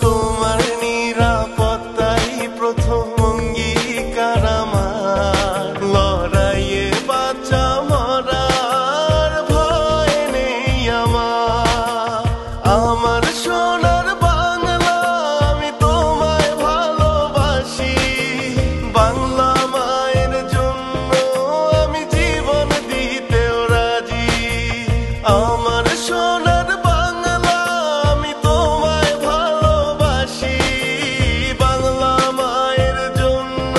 তোমার নিরাপত্তাই প্রথম অঙ্গীকার আমার। লড়াইয়ে বাঁচা মরার ভয় নেই আমার। আমার সোনার বাংলা আমি তোমায় ভালোবাসি। বাংলা মায়ের জন্য আমি জীবন দিতেও রাজি। আমার সোনার বাংলা আমি তোমায় ভালোবাসি। বাংলা মায়ের জন্য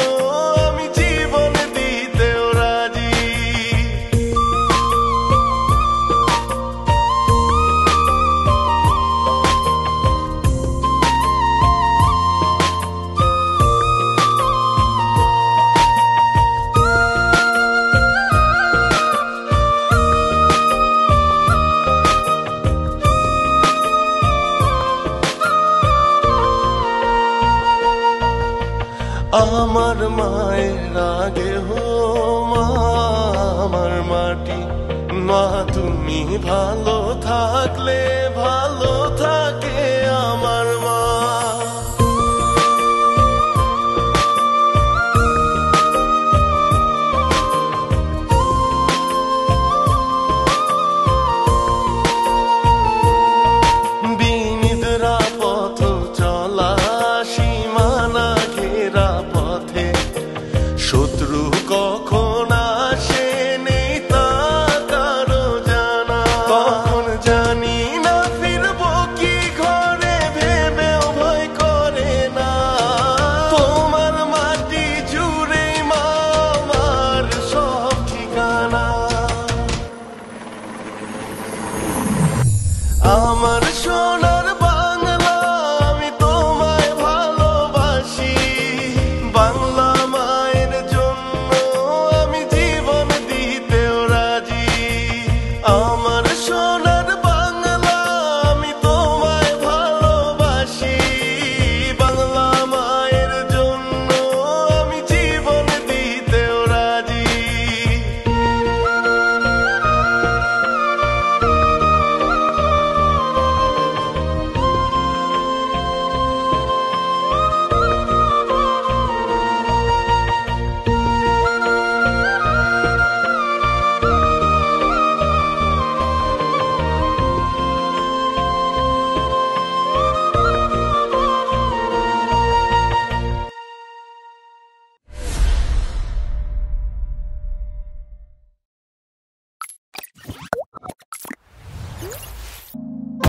আমি জীবন দিতেও রাজি। আমার মায়ের আগে হো মা আমার মাটি। মা তুমি ভালো থাকলে ভালো